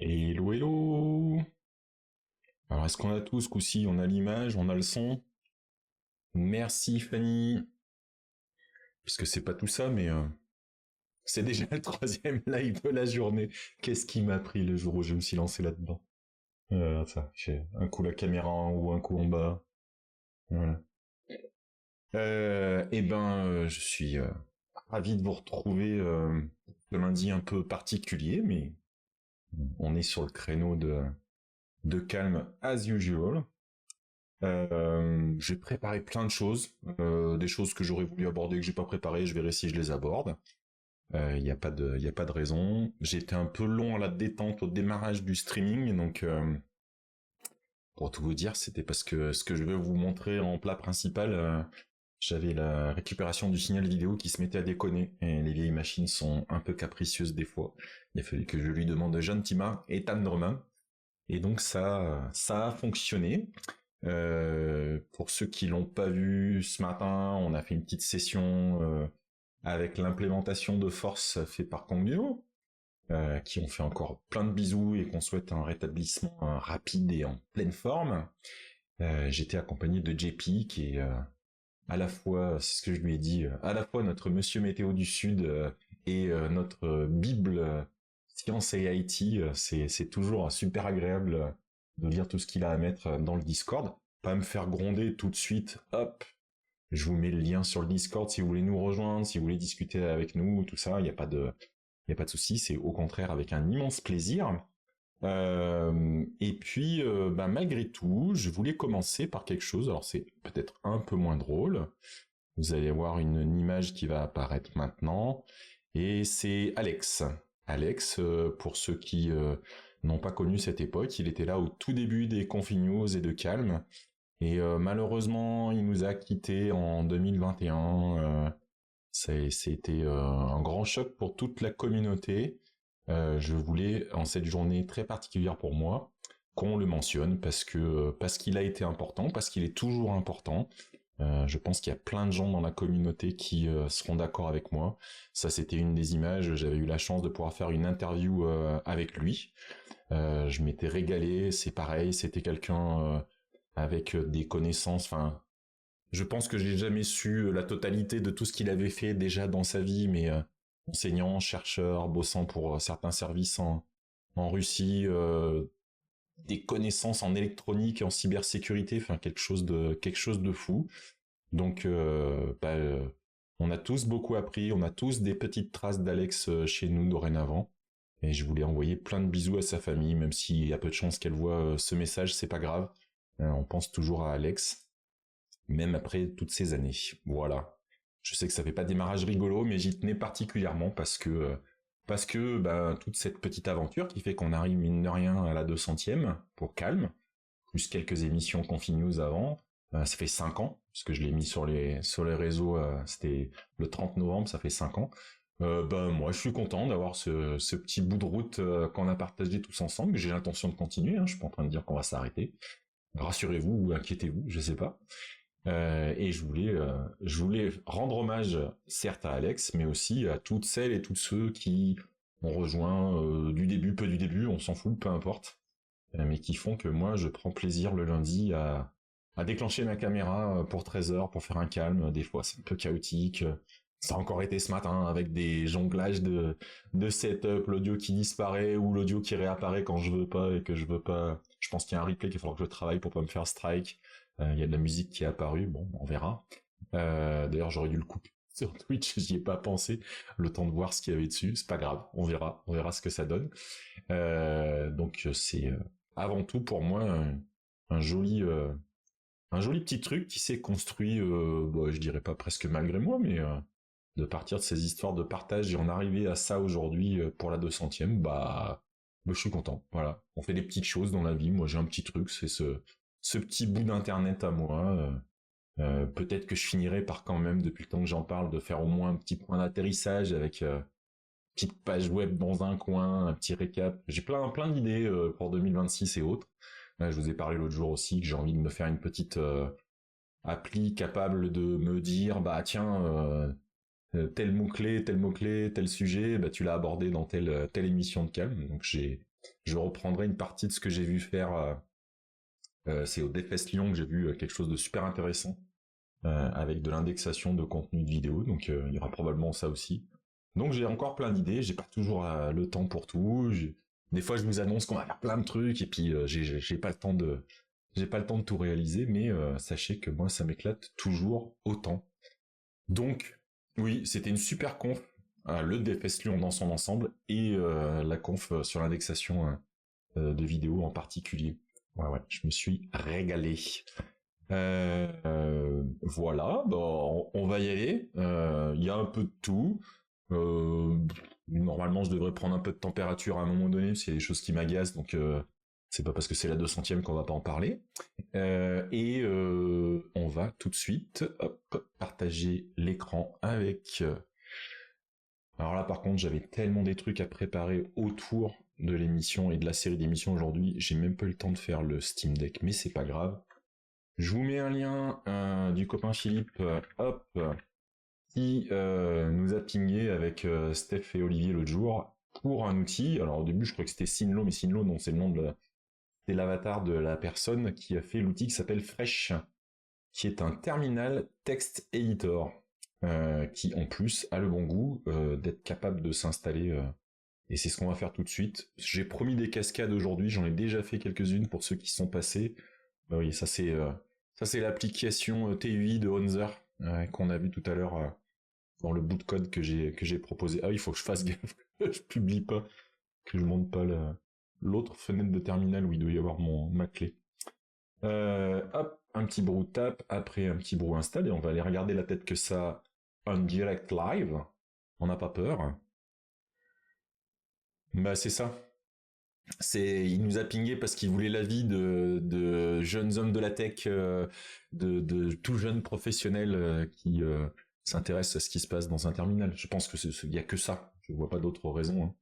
Hello, hello! Alors, est-ce qu'on a tout ce coup-ci? On a l'image, on a le son? Merci, Fanny! Puisque c'est pas tout ça, mais c'est déjà le troisième live de la journée. Qu'est-ce qui m'a pris le jour où je me suis lancé là-dedans? Ça, j'ai un coup la caméra en haut, un coup en bas. Voilà. Je suis ravi de vous retrouver ce lundi un peu particulier, mais on est sur le créneau de calme as usual. J'ai préparé plein de choses, des choses que j'aurais voulu aborder que j'ai pas préparées. Je verrai si je les aborde. Il n'y a pas de, y a pas de raison. J'ai été un peu long à la détente au démarrage du streaming, donc pour tout vous dire, c'était parce que ce que je veux vous montrer en plat principal, j'avais la récupération du signal vidéo qui se mettait à déconner, et les vieilles machines sont un peu capricieuses des fois. Il a fallu que je lui demande gentiment et tendrement, et donc ça a fonctionné. Pour ceux qui l'ont pas vu ce matin, on a fait une petite session avec l'implémentation de force fait par Kongyo, qui ont fait encore plein de bisous et qu'on souhaite un rétablissement rapide et en pleine forme. J'étais accompagné de JP qui est à la fois, c'est ce que je lui ai dit, à la fois notre monsieur météo du Sud et notre bible science et IT. C'est toujours super agréable de lire tout ce qu'il a à mettre dans le Discord. Pas me faire gronder tout de suite, hop, je vous mets le lien sur le Discord si vous voulez nous rejoindre, si vous voulez discuter avec nous, tout ça, il y a pas de souci, c'est au contraire avec un immense plaisir. Malgré tout, je voulais commencer par quelque chose. Alors c'est peut-être un peu moins drôle. Vous allez voir une image qui va apparaître maintenant, et c'est Alex. Alex, pour ceux qui n'ont pas connu cette époque, il était là au tout début des Confinews et de Calme. Et malheureusement, il nous a quittés en 2021. C'était un grand choc pour toute la communauté. Je voulais, en cette journée très particulière pour moi, qu'on le mentionne parce qu'il a été important, parce qu'il est toujours important. Je pense qu'il y a plein de gens dans la communauté qui seront d'accord avec moi. Ça, c'était une des images. J'avais eu la chance de pouvoir faire une interview avec lui. Je m'étais régalé. C'est pareil. C'était quelqu'un avec des connaissances. Enfin, je pense que j'ai jamais su la totalité de tout ce qu'il avait fait déjà dans sa vie, mais enseignant, chercheur, bossant pour certains services en Russie, des connaissances en électronique et en cybersécurité, enfin quelque chose de fou. Donc, on a tous beaucoup appris, on a tous des petites traces d'Alex chez nous dorénavant. Et je voulais envoyer plein de bisous à sa famille, même s'il y a peu de chances qu'elle voit ce message, c'est pas grave. On pense toujours à Alex même après toutes ces années. Voilà. Je sais que ça fait pas démarrage rigolo, mais j'y tenais particulièrement parce que toute cette petite aventure qui fait qu'on arrive mine de rien à la 200e pour Calme, plus quelques émissions Confinews avant, ça fait 5 ans, parce que je l'ai mis sur les réseaux, c'était le 30 novembre, ça fait 5 ans. Moi je suis content d'avoir ce petit bout de route qu'on a partagé tous ensemble. J'ai l'intention de continuer, hein, je suis pas en train de dire qu'on va s'arrêter. Rassurez-vous ou inquiétez-vous, je sais pas. Et je voulais rendre hommage, certes à Alex, mais aussi à toutes celles et tous ceux qui ont rejoint du début, peu du début, on s'en fout, peu importe, mais qui font que moi, je prends plaisir le lundi à déclencher ma caméra pour 13 heures pour faire un calme. Des fois, c'est un peu chaotique. Ça a encore été ce matin avec des jonglages de setup, l'audio qui disparaît ou l'audio qui réapparaît quand je veux pas et que je veux pas. Je pense qu'il y a un replay qu'il faudra que je travaille pour pas me faire strike. Il y a de la musique qui est apparue, bon, on verra. D'ailleurs, j'aurais dû le couper sur Twitch, j'y ai pas pensé. Le temps de voir ce qu'il y avait dessus, c'est pas grave, on verra ce que ça donne. C'est avant tout pour moi un joli un joli petit truc qui s'est construit, je dirais pas presque malgré moi, mais de partir de ces histoires de partage et en arriver à ça aujourd'hui pour la 200e, je suis content. Voilà, on fait des petites choses dans la vie. Moi, j'ai un petit truc, c'est ce petit bout d'internet à moi. Peut-être que je finirai par quand même, depuis le temps que j'en parle, de faire au moins un petit point d'atterrissage avec petite page web dans un coin, un petit récap. J'ai plein d'idées pour 2026 et autres. Je vous ai parlé l'autre jour aussi que j'ai envie de me faire une petite appli capable de me dire, tiens, tel mot-clé, tel sujet, bah, tu l'as abordé dans telle émission de Calme. Donc je reprendrai une partie de ce que j'ai vu faire. C'est au DFest Lyon que j'ai vu quelque chose de super intéressant avec de l'indexation de contenu de vidéo. Donc il y aura probablement ça aussi. Donc j'ai encore plein d'idées. J'ai pas toujours le temps pour tout. Des fois je vous annonce qu'on va faire plein de trucs et puis j'ai pas le temps de tout réaliser. Mais sachez que moi ça m'éclate toujours autant. Donc, oui, c'était une super conf, le DFS Lyon dans son ensemble, et la conf sur l'indexation de vidéos en particulier. Ouais, ouais, je me suis régalé. Voilà, bon, on va y aller. Il y a un peu de tout. Normalement, je devrais prendre un peu de température à un moment donné, parce qu'il y a des choses qui m'agacent, donc c'est pas parce que c'est la 200e qu'on va pas en parler. Et on va tout de suite partager l'écran avec... Alors là, par contre, j'avais tellement des trucs à préparer autour de l'émission et de la série d'émissions aujourd'hui, j'ai même pas eu le temps de faire le Steam Deck, mais c'est pas grave. Je vous mets un lien du copain Philippe, qui nous a pingé avec Steph et Olivier l'autre jour pour un outil. Alors au début, je crois que c'était Sinlo, mais Sinlo, non, c'est le nom c'est l'avatar de la personne qui a fait l'outil qui s'appelle Fresh, qui est un terminal text editor, qui en plus a le bon goût d'être capable de s'installer. Et c'est ce qu'on va faire tout de suite. J'ai promis des cascades aujourd'hui, j'en ai déjà fait quelques-unes pour ceux qui sont passés. Bah oui, ça c'est l'application TUI de Honzer qu'on a vu tout à l'heure dans le bout de code que j'ai proposé. Ah oui, il faut que je fasse gaffe, que je publie pas, que je monte pas l'autre fenêtre de terminal où il doit y avoir ma clé. Hop, un petit brew tap, après un petit brew install, et on va aller regarder la tête que ça en direct live. On n'a pas peur. Bah c'est ça. Il nous a pingé parce qu'il voulait l'avis de jeunes hommes de la tech, de tout jeunes professionnels qui s'intéressent à ce qui se passe dans un terminal. Je pense que il y a que ça. Je vois pas d'autres raisons. Hein.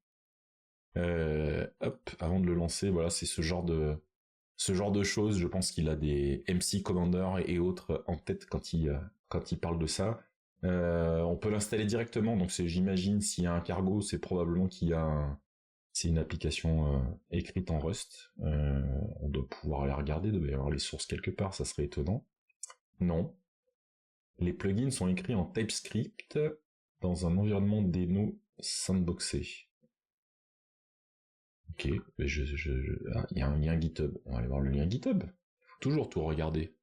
Hop, avant de le lancer, voilà, c'est ce genre de choses. Je pense qu'il a des MC Commander et autres en tête quand il parle de ça. On peut l'installer directement. Donc j'imagine s'il y a un cargo, c'est probablement c'est une application écrite en Rust. On doit pouvoir aller regarder, il doit y avoir les sources quelque part, ça serait étonnant. Non. Les plugins sont écrits en TypeScript dans un environnement Deno sandboxé. Ok, il y a un lien GitHub. On va aller voir le lien GitHub. Faut toujours tout regarder.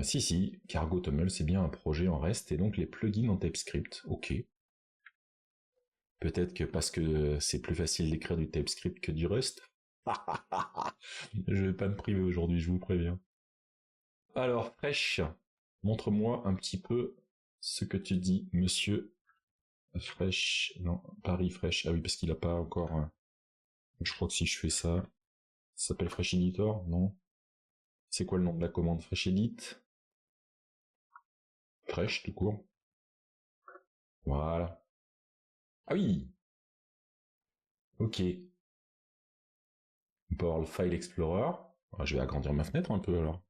Si, Cargo Tummel, c'est bien un projet en REST et donc les plugins en TypeScript. Ok. Peut-être que parce que c'est plus facile d'écrire du TypeScript que du Rust. Je vais pas me priver aujourd'hui, je vous préviens. Alors, Fresh, montre-moi un petit peu ce que tu dis, monsieur Fresh. Non, Paris Fresh. Ah oui, parce qu'il a pas encore... Je crois que si je fais ça... Ça s'appelle Fresh Editor, non? C'est quoi le nom de la commande? Fresh Edit? Fresh, tout court. Voilà. Ah oui! Ok. On peut avoir le File Explorer. Ah, je vais agrandir ma fenêtre un peu alors.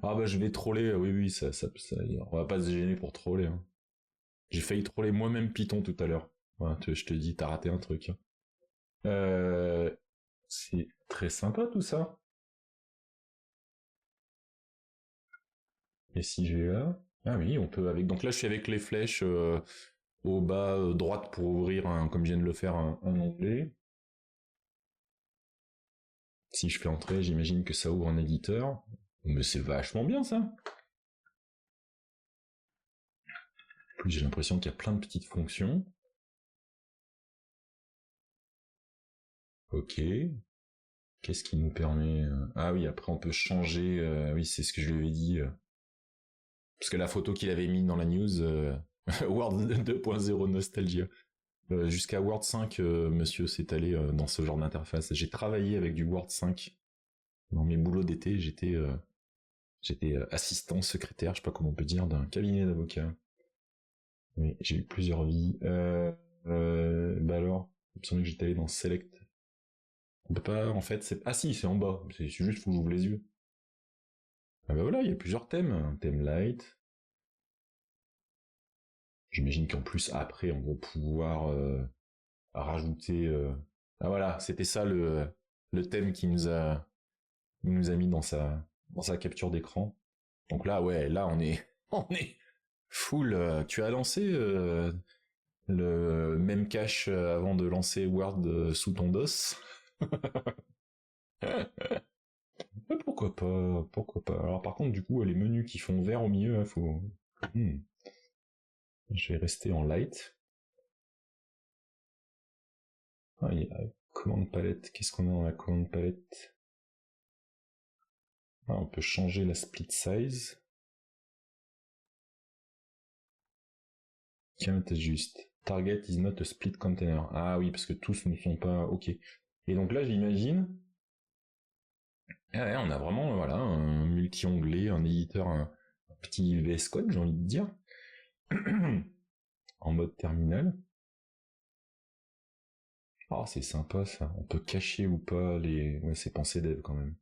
Ah bah je vais troller, oui, on va pas se gêner pour troller. Hein. J'ai failli troller moi-même Python tout à l'heure. Voilà, je te dis, t'as raté un truc. Euh, c'est très sympa tout ça. Et si j'ai là... Ah oui, on peut avec... Donc là je suis avec les flèches au bas droite pour ouvrir, comme je viens de le faire, un onglet. Si je fais entrer, j'imagine que ça ouvre un éditeur. Mais c'est vachement bien ça. En plus j'ai l'impression qu'il y a plein de petites fonctions. Ok. Qu'est-ce qui nous permet... Ah oui, après on peut changer... Oui, c'est ce que je lui avais dit. Parce que la photo qu'il avait mis dans la news... Word 2.0 Nostalgia. Jusqu'à Word 5, monsieur s'est allé dans ce genre d'interface. J'ai travaillé avec du Word 5 dans mes boulots d'été. J'étais assistant secrétaire, je sais pas comment on peut dire, d'un cabinet d'avocats. Oui, j'ai eu plusieurs vies. Bah alors, il me semble que j'étais allé dans Select. On peut pas, en fait, c'est... Ah si, c'est en bas. C'est juste, faut que j'ouvre les yeux. Ah bah voilà, il y a plusieurs thèmes. Un thème light. J'imagine qu'en plus, après, on va pouvoir rajouter... Ah voilà, c'était ça le thème il nous a mis dans sa capture d'écran. Donc là, ouais, là, on est, on est full. Tu as lancé le même cache avant de lancer Word sous ton DOS. Pourquoi pas, pourquoi pas. Alors par contre, du coup, les menus qui font vert au milieu, faut... Hmm. Je vais rester en light. Ah, il y a commande palette. Qu'est-ce qu'on a dans la commande palette? Ah, on peut changer la split size. Tiens, t'es juste. Target is not a split container. Ah oui, parce que tous ne sont pas... Ok. Et donc là, j'imagine... Ah ouais, on a vraiment voilà, un multi-onglet, un éditeur, un petit VS Code, j'ai envie de dire. En mode terminal. Ah, c'est sympa ça. On peut cacher ou pas les... Ouais, c'est pensé dev quand même.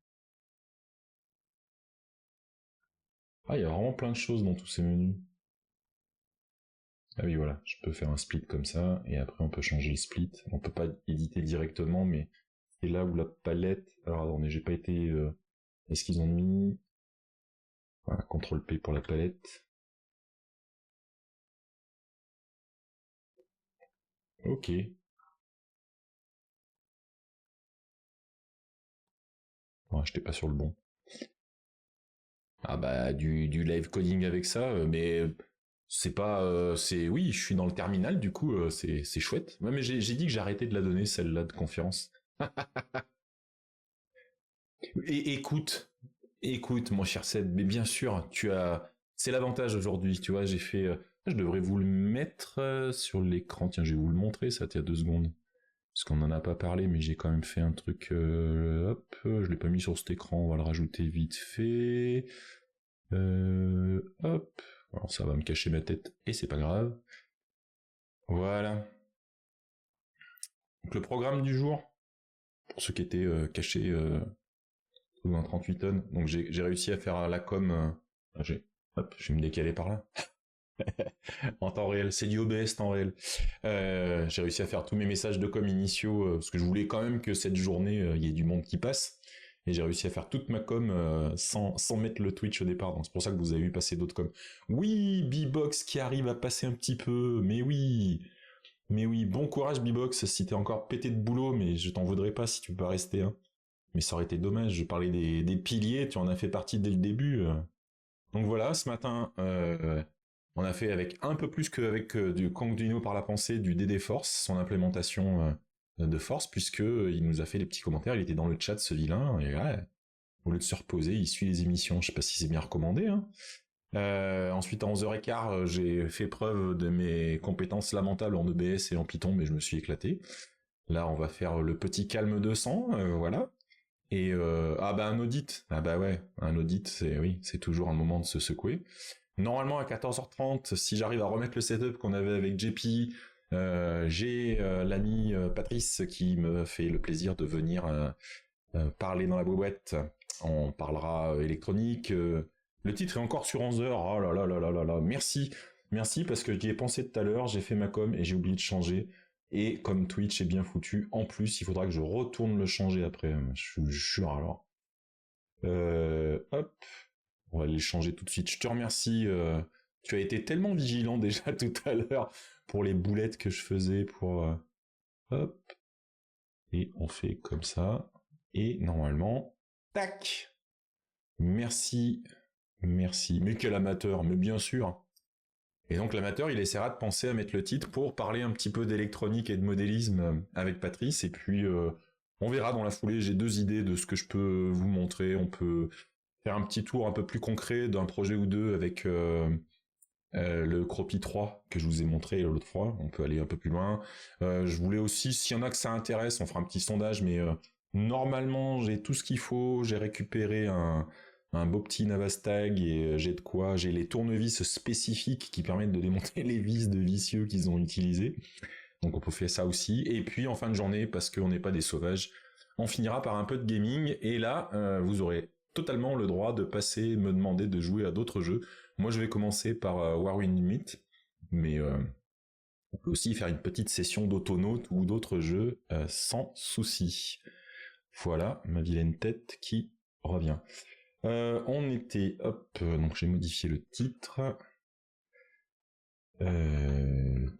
Ah, il y a vraiment plein de choses dans tous ces menus. Ah oui, voilà, je peux faire un split comme ça, et après on peut changer le split. On peut pas éditer directement, mais c'est là où la palette... Alors attendez, j'ai pas été... Est-ce qu'ils ont mis... Voilà, CTRL-P pour la palette. Ok. Ouais, j'étais pas sur le bon. Ah bah du live coding avec ça, mais c'est pas... c'est oui, je suis dans le terminal, du coup, c'est chouette. Ouais, mais j'ai dit que j'arrêtais de la donner, celle-là, de conférence. Et écoute, mon cher Seb, mais bien sûr, tu as... C'est l'avantage aujourd'hui, tu vois, j'ai fait... je devrais vous le mettre sur l'écran. Tiens, je vais vous le montrer, ça, il y a 2 secondes. Parce qu'on n'en a pas parlé, mais j'ai quand même fait un truc... hop, je l'ai pas mis sur cet écran, on va le rajouter vite fait. Hop. Alors, ça va me cacher ma tête, et c'est pas grave. Voilà. Donc le programme du jour, pour ceux qui étaient cachés sous un 38 tonnes. Donc j'ai réussi à faire la com. Hop, je vais me décaler par là. En temps réel, c'est du OBS temps réel. J'ai réussi à faire tous mes messages de com initiaux parce que je voulais quand même que cette journée il y ait du monde qui passe. Et j'ai réussi à faire toute ma com sans mettre le Twitch au départ. Donc c'est pour ça que vous avez vu passer d'autres com. Oui, B-Box qui arrive à passer un petit peu. Mais oui. Mais oui, bon courage B-Box si t'es encore pété de boulot, mais je t'en voudrais pas si tu peux pas rester. Hein. Mais ça aurait été dommage, je parlais des piliers, tu en as fait partie dès le début. Donc voilà, ce matin, on a fait avec un peu plus qu'avec du Conduino par la pensée, du DD Force, son implémentation de force, puisque il nous a fait les petits commentaires, il était dans le chat ce vilain, et ouais, au lieu de se reposer, il suit les émissions, je sais pas si c'est bien recommandé. Hein. Ensuite, à 11h15, j'ai fait preuve de mes compétences lamentables en EBS et en Python, mais je me suis éclaté. Là, on va faire le petit calme 200, voilà. Et ah bah un audit, ah bah ouais, un audit, c'est oui, c'est toujours un moment de se secouer. Normalement à 14h30, si j'arrive à remettre le setup qu'on avait avec JP, j'ai l'ami Patrice qui me fait le plaisir de venir parler dans la boîte. On parlera électronique. Le titre est encore sur 11 heures. Oh là là là là là là. Merci, merci parce que j'y ai pensé tout à l'heure. J'ai fait ma com et j'ai oublié de changer. Et comme Twitch est bien foutu, en plus, il faudra que je retourne le changer après. Je vous jure alors. Hop, on va le changer tout de suite. Je te remercie. Tu as été tellement vigilant déjà tout à l'heure pour les boulettes que je faisais pour. Hop. Et on fait comme ça. Et normalement, tac. Merci, merci. Mais quel amateur, mais bien sûr. Et donc l'amateur, il essaiera de penser à mettre le titre pour parler un petit peu d'électronique et de modélisme avec Patrice. Et puis, on verra dans la foulée. J'ai 2 idées de ce que je peux vous montrer. On peut faire un petit tour un peu plus concret d'un projet ou deux avec le Cropi 3 que je vous ai montré l'autre fois. On peut aller un peu plus loin. Je voulais aussi, s'il y en a que ça intéresse, on fera un petit sondage. Mais normalement, j'ai tout ce qu'il faut. J'ai récupéré un beau petit Navastag et j'ai de quoi. J'ai les tournevis spécifiques qui permettent de démonter les vis de vicieux qu'ils ont utilisés. Donc on peut faire ça aussi. Et puis en fin de journée, parce qu'on n'est pas des sauvages, on finira par un peu de gaming. Et là, vous aurez totalement le droit de passer, me demander de jouer à d'autres jeux. Moi, je vais commencer par Warwind Limit, mais on peut aussi faire une petite session d'Autonaute ou d'autres jeux sans souci. Voilà, ma vilaine tête qui revient. On était, donc j'ai modifié le titre.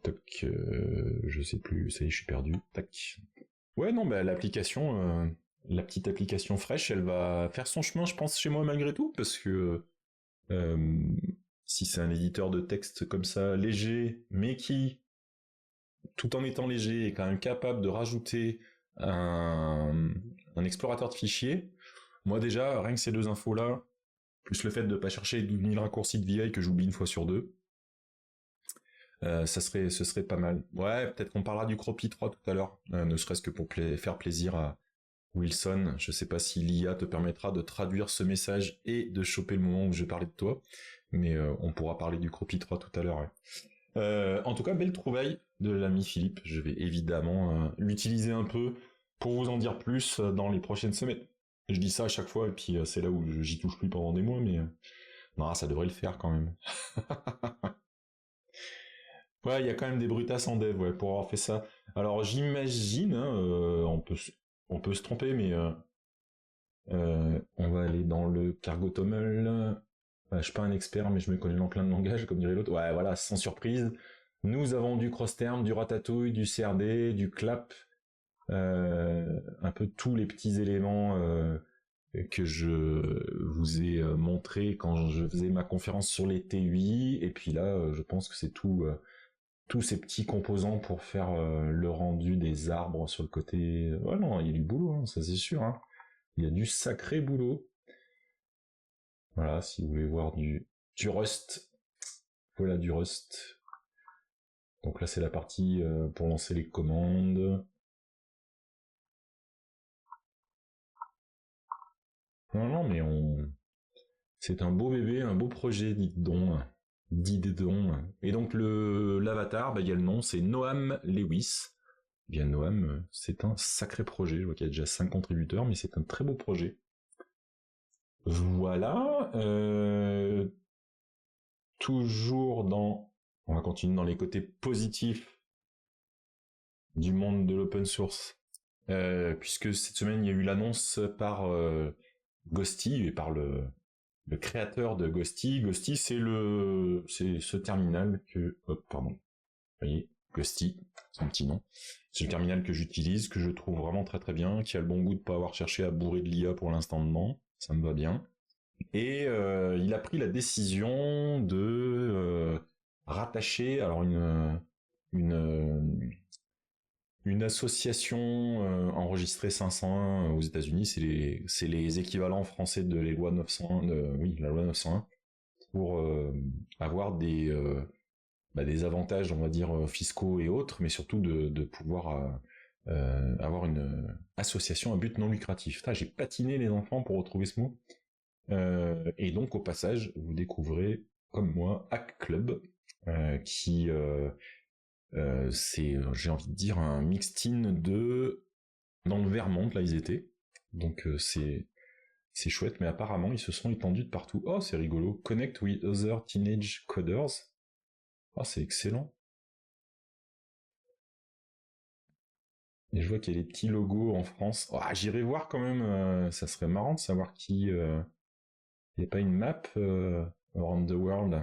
Toc, je sais plus, ça y est, je suis perdu. Tac. Ouais, non, bah l'application, la petite application fraîche, elle va faire son chemin, je pense, chez moi malgré tout, parce que si c'est un éditeur de texte comme ça, léger, mais qui, tout en étant léger, est quand même capable de rajouter un explorateur de fichiers, moi déjà, rien que ces deux infos-là, plus le fait de ne pas chercher 12 000 raccourcis de VI que j'oublie une fois sur deux, ce serait pas mal. Ouais, peut-être qu'on parlera du Cropi 3 tout à l'heure, ne serait-ce que pour faire plaisir à Wilson. Je sais pas si l'IA te permettra de traduire ce message et de choper le moment où je parlais de toi, mais on pourra parler du Cropi 3 tout à l'heure. Ouais. En tout cas, belle trouvaille de l'ami Philippe. Je vais évidemment l'utiliser un peu pour vous en dire plus dans les prochaines semaines. Je dis ça à chaque fois, et puis c'est là où j'y touche plus pendant des mois, mais non, ça devrait le faire quand même. Ouais, il y a quand même des brutasses en dev, ouais, pour avoir fait ça. Alors j'imagine, hein, on peut se tromper, mais on va aller dans le Cargotoml. Je suis pas un expert, mais je me connais dans plein de langages, comme dirait l'autre. Ouais, voilà, sans surprise. Nous avons du Crossterm, du Ratatouille, du CRD, du Clap, un peu tous les petits éléments que je vous ai montré quand je faisais ma conférence sur les TUI. Et puis là, je pense que c'est tout, tous ces petits composants pour faire le rendu des arbres sur le côté. Ouais, non, il y a du boulot, hein, ça c'est sûr. Hein. Il y a du sacré boulot. Voilà, si vous voulez voir du Rust, voilà du Rust. Donc là, c'est la partie pour lancer les commandes. Non, non, mais c'est un beau bébé, un beau projet, dites donc. Dites donc. Et donc l'avatar, bah, il y a le nom, c'est Noam Lewis. Bien Noam, c'est un sacré projet. Je vois qu'il y a déjà 5 contributeurs, mais c'est un très beau projet. Voilà. Toujours dans... On va continuer dans les côtés positifs du monde de l'open source. Puisque cette semaine, il y a eu l'annonce par Ghosty et par le créateur de Ghosty. Ghosty, c'est ce terminal que... Hop, pardon. Vous voyez, Ghosty, son petit nom. C'est le terminal que j'utilise, que je trouve vraiment très très bien, qui a le bon goût de pas avoir cherché à bourrer de l'IA pour l'instant dedans. Ça me va bien. Et il a pris la décision de rattacher alors une association enregistrée 501 aux États-Unis, c'est les équivalents français de les lois 901, oui, la loi 901, pour avoir des avantages, on va dire fiscaux et autres, mais surtout de pouvoir avoir une association à but non lucratif. J'ai patiné les enfants pour retrouver ce mot. Et donc au passage, vous découvrez, comme moi, Hack Club, qui c'est, j'ai envie de dire, un mixtin dans le Vermont, là ils étaient. Donc c'est chouette, mais apparemment ils se sont étendus de partout. Oh, c'est rigolo. Connect with other teenage coders. Oh, c'est excellent. Et je vois qu'il y a des petits logos en France. Oh, j'irai voir quand même, ça serait marrant de savoir qui... Il n'y a pas une map around the world.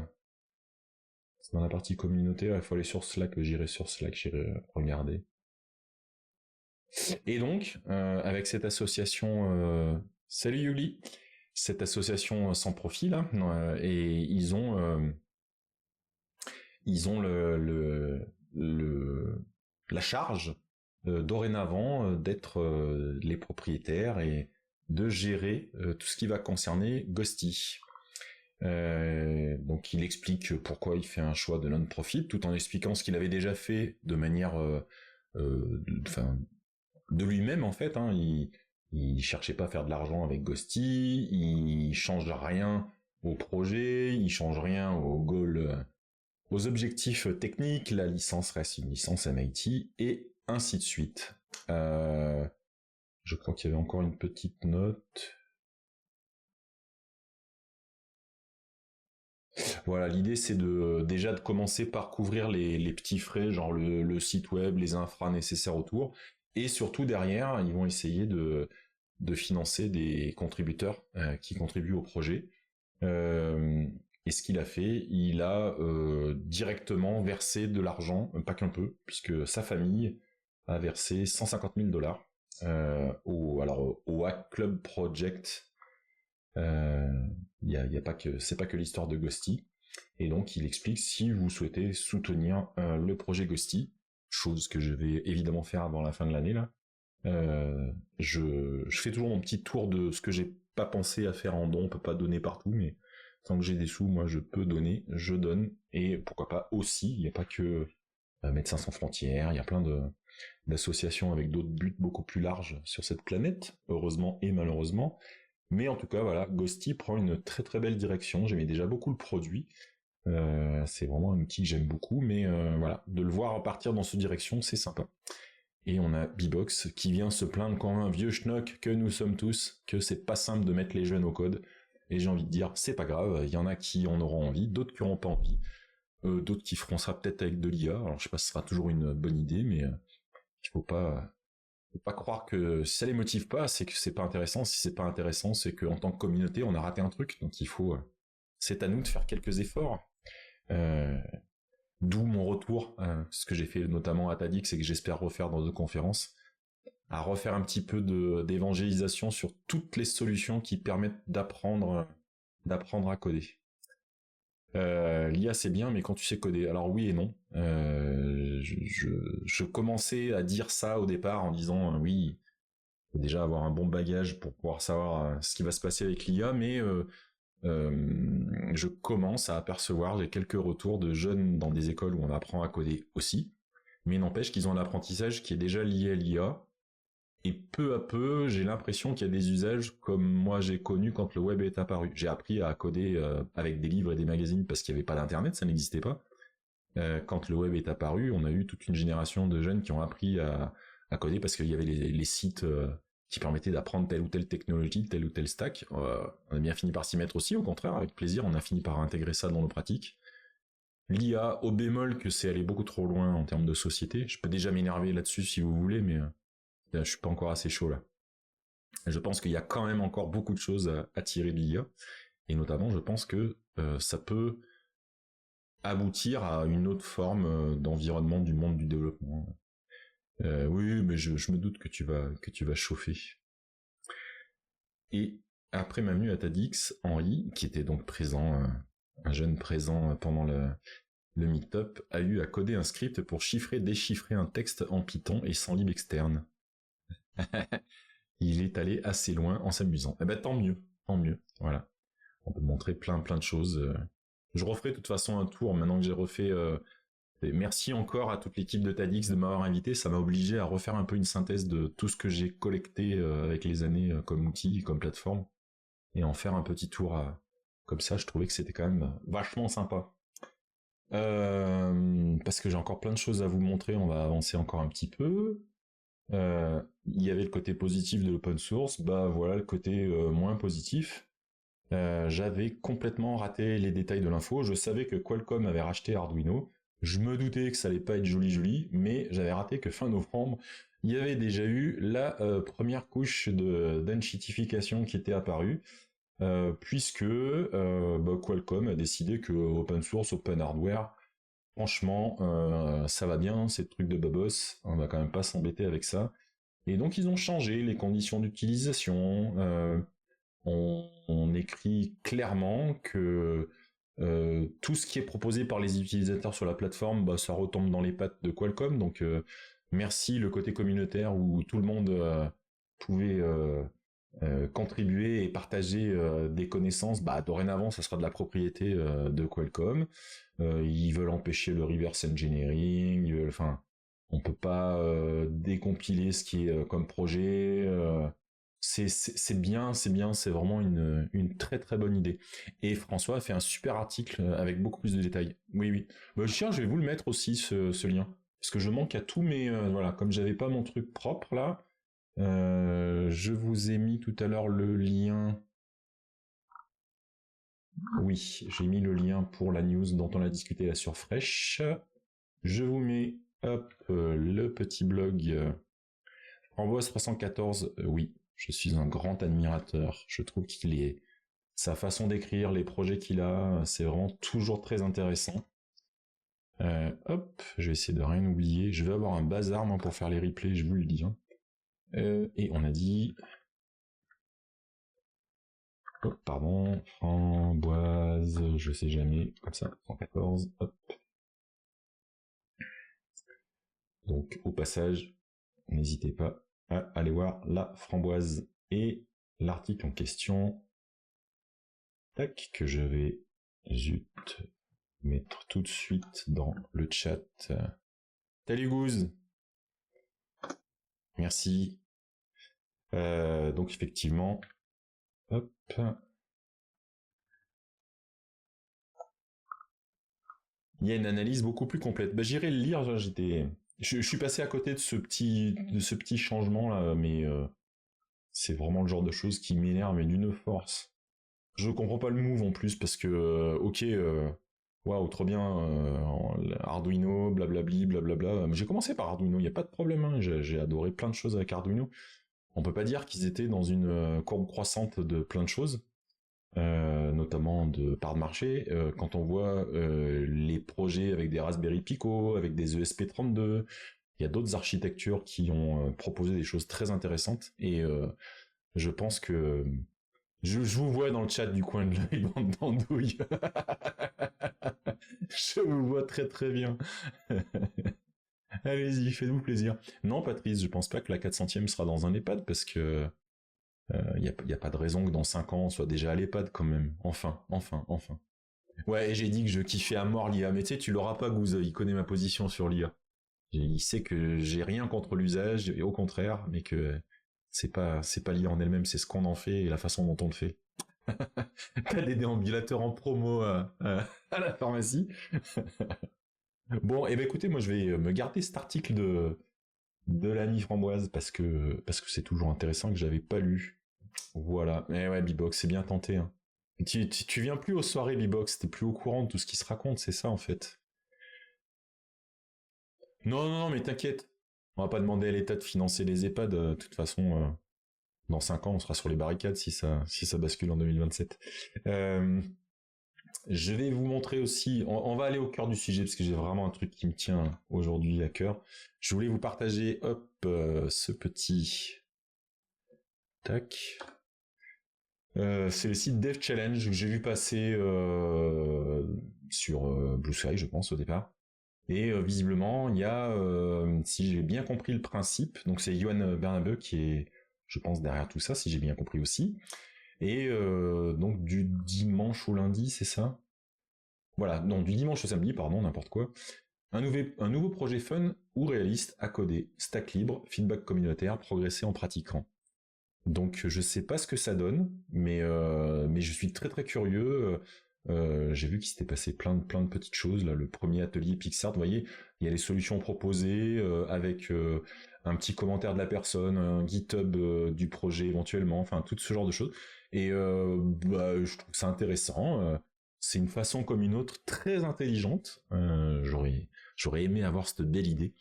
C'est dans la partie communauté, il faut aller sur Slack, j'irai sur Slack, j'irai regarder. Et donc, avec cette association, salut Yuli, cette association sans profit là, et ils ont la charge dorénavant d'être les propriétaires et de gérer tout ce qui va concerner Ghosty. Donc il explique pourquoi il fait un choix de non-profit, tout en expliquant ce qu'il avait déjà fait de manière, de lui-même en fait. Hein, il cherchait pas à faire de l'argent avec Ghosty, il change rien au projet, il change rien au goal, aux objectifs techniques. La licence reste une licence MIT et ainsi de suite. Je crois qu'il y avait encore une petite note. Voilà, l'idée c'est déjà de commencer par couvrir les petits frais, genre le site web, les infras nécessaires autour, et surtout derrière, ils vont essayer de financer des contributeurs qui contribuent au projet. Euh, et ce qu'il a fait, il a directement versé de l'argent, pas qu'un peu, puisque sa famille a versé 150 000 dollars au Hack Club Project. Il y a pas que c'est pas que l'histoire de Ghosty. Et donc il explique si vous souhaitez soutenir le projet Ghosty, chose que je vais évidemment faire avant la fin de l'année là. Je fais toujours mon petit tour de ce que j'ai pas pensé à faire en don. On peut pas donner partout, mais tant que j'ai des sous, moi je peux donner, je donne. Et pourquoi pas aussi, il n'y a pas que Médecins sans frontières, il y a plein d'associations avec d'autres buts beaucoup plus larges sur cette planète, heureusement et malheureusement. Mais en tout cas, voilà, Ghosty prend une très très belle direction. J'aimais déjà beaucoup le produit. C'est vraiment un outil que j'aime beaucoup, mais voilà, de le voir partir dans cette direction, c'est sympa. Et on a Bbox qui vient se plaindre comme un vieux schnock que nous sommes tous, que c'est pas simple de mettre les jeunes au code. Et j'ai envie de dire, c'est pas grave, il y en a qui en auront envie, d'autres qui n'auront pas envie, d'autres qui feront ça peut-être avec de l'IA. Alors je sais pas si ce sera toujours une bonne idée, mais il faut pas croire que si ça les motive pas, c'est que c'est pas intéressant. Si c'est pas intéressant, c'est qu'en tant que communauté, on a raté un truc. Donc il faut, c'est à nous de faire quelques efforts. Euh, D'où mon retour, ce que j'ai fait notamment à Tadix et que j'espère refaire dans d'autres conférences, à refaire un petit peu d'évangélisation sur toutes les solutions qui permettent d'apprendre à coder. L'IA c'est bien, mais quand tu sais coder, alors oui et non. Je commençais à dire ça au départ en disant oui, faut déjà avoir un bon bagage pour pouvoir savoir ce qui va se passer avec l'IA, mais je commence à apercevoir, j'ai quelques retours de jeunes dans des écoles où on apprend à coder aussi, mais n'empêche qu'ils ont un apprentissage qui est déjà lié à l'IA, et peu à peu, j'ai l'impression qu'il y a des usages comme moi j'ai connu quand le web est apparu. J'ai appris à coder avec des livres et des magazines parce qu'il n'y avait pas d'internet, ça n'existait pas. Quand le web est apparu, on a eu toute une génération de jeunes qui ont appris à coder parce qu'il y avait les sites qui permettaient d'apprendre telle ou telle technologie, tel ou tel stack. On a bien fini par s'y mettre aussi, au contraire, avec plaisir, on a fini par intégrer ça dans nos pratiques. L'IA, au bémol que c'est aller beaucoup trop loin en termes de société. Je peux déjà m'énerver là-dessus si vous voulez, mais je suis pas encore assez chaud là. Je pense qu'il y a quand même encore beaucoup de choses à tirer de l'IA, et notamment je pense que ça peut aboutir à une autre forme d'environnement du monde du développement. Oui, mais je me doute que tu vas chauffer. Et après ma venue à TEDx, Henri, qui était donc présent, un jeune présent pendant le meet-up, a eu à coder un script pour chiffrer, déchiffrer un texte en Python et sans lib externe. Il est allé assez loin en s'amusant. Eh ben tant mieux, voilà. On peut montrer plein de choses. Je referai de toute façon un tour maintenant que j'ai refait. Et merci encore à toute l'équipe de TEDx de m'avoir invité. Ça m'a obligé à refaire un peu une synthèse de tout ce que j'ai collecté avec les années comme outil, comme plateforme, et en faire un petit tour comme ça. Je trouvais que c'était quand même vachement sympa. Parce que j'ai encore plein de choses à vous montrer. On va avancer encore un petit peu. Il y avait le côté positif de l'open source. Bah voilà le côté moins positif. J'avais complètement raté les détails de l'info. Je savais que Qualcomm avait racheté Arduino. Je me doutais que ça allait pas être joli, mais j'avais raté que fin novembre, il y avait déjà eu la première couche d'enchitification qui était apparue, puisque Qualcomm a décidé que open source, open hardware, franchement, ça va bien, ces trucs de babos, on va quand même pas s'embêter avec ça. Et donc ils ont changé les conditions d'utilisation. On écrit clairement que tout ce qui est proposé par les utilisateurs sur la plateforme, bah, ça retombe dans les pattes de Qualcomm. Donc merci le côté communautaire où tout le monde pouvait contribuer et partager des connaissances. Bah, dorénavant, ça sera de la propriété de Qualcomm. Ils veulent empêcher le reverse engineering. Enfin, on peut pas décompiler ce qui est comme projet. C'est bien, c'est vraiment une très très bonne idée. Et François a fait un super article avec beaucoup plus de détails. Oui, oui. Bah, tiens, je vais vous le mettre aussi ce lien, parce que je manque à tous mes voilà, comme j'avais pas mon truc propre là, je vous ai mis tout à l'heure le lien Oui, j'ai mis le lien pour la news dont on a discuté là sur Fresh. Je vous mets, hop, le petit blog Framboise 314. Oui, je suis un grand admirateur. Je trouve qu'il est... Sa façon d'écrire, les projets qu'il a, c'est vraiment toujours très intéressant. Hop, je vais essayer de rien oublier. Je vais avoir un bazar, moi, pour faire les replays, je vous le dis. Hein. Et on a dit... Oh, pardon, Framboise, je sais jamais, comme ça, 114, hop. Donc, au passage, n'hésitez pas à aller voir la Framboise et l'article en question. Tac, que je vais juste mettre tout de suite dans le chat. Salut Gouze. Merci. Donc effectivement, hop. Il y a une analyse beaucoup plus complète. Bah, j'irai le lire. Je suis passé à côté de ce petit changement là, mais c'est vraiment le genre de choses qui m'énerve mais d'une force. Je comprends pas le move en plus parce que ok, waouh, trop bien, Arduino, blablabli, blablabla. J'ai commencé par Arduino, il y a pas de problème. Hein, j'ai adoré plein de choses avec Arduino. On peut pas dire qu'ils étaient dans une courbe croissante de plein de choses, notamment de part de marché. Quand on voit les projets avec des Raspberry Pico, avec des ESP32, il y a d'autres architectures qui ont proposé des choses très intéressantes. Et je pense que je vous vois dans le chat du coin de l'œil, bande d'andouilles. Je vous vois très très bien. Allez-y, faites-vous plaisir. Non, Patrice, je pense pas que la 400e sera dans un EHPAD parce que y a pas de raison que dans 5 ans on soit déjà à l'EHPAD quand même. Enfin. Ouais, et j'ai dit que je kiffais à mort l'IA, mais tu sais, tu l'auras pas, Gouze, il connaît ma position sur l'IA. Il sait que j'ai rien contre l'usage, et au contraire, mais que c'est pas l'IA en elle-même, c'est ce qu'on en fait et la façon dont on le fait. Pas des déambulateurs en promo à la pharmacie. Bon, et ben écoutez, moi je vais me garder cet article de l'ami Framboise parce que c'est toujours intéressant que j'avais pas lu. Voilà. Eh ouais, Bibox, c'est bien tenté. Hein. Tu viens plus aux soirées Bibox, t'es plus au courant de tout ce qui se raconte, c'est ça en fait. Non, mais t'inquiète. On va pas demander à l'État de financer les EHPAD. De toute façon, dans 5 ans, on sera sur les barricades si ça bascule en 2027. Je vais vous montrer aussi, on va aller au cœur du sujet parce que j'ai vraiment un truc qui me tient aujourd'hui à cœur. Je voulais vous partager, hop, ce petit... Tac. C'est le site Dev Challenge que j'ai vu passer sur Blue Sky, je pense, au départ. Et visiblement, il y a, si j'ai bien compris le principe, donc c'est Johan Bernabeu qui est, je pense, derrière tout ça, si j'ai bien compris aussi. Et donc du dimanche au lundi, c'est ça? Voilà, non, du dimanche au samedi, pardon, n'importe quoi. Un nouveau projet fun ou réaliste à coder, stack libre, feedback communautaire, progresser en pratiquant. Donc je sais pas ce que ça donne, mais je suis très très curieux. J'ai vu qu'il s'était passé plein de petites choses là. Le premier atelier Pixar, vous voyez, il y a les solutions proposées avec un petit commentaire de la personne, un GitHub du projet éventuellement, enfin tout ce genre de choses. Et je trouve ça intéressant. C'est une façon comme une autre très intelligente. J'aurais aimé avoir cette belle idée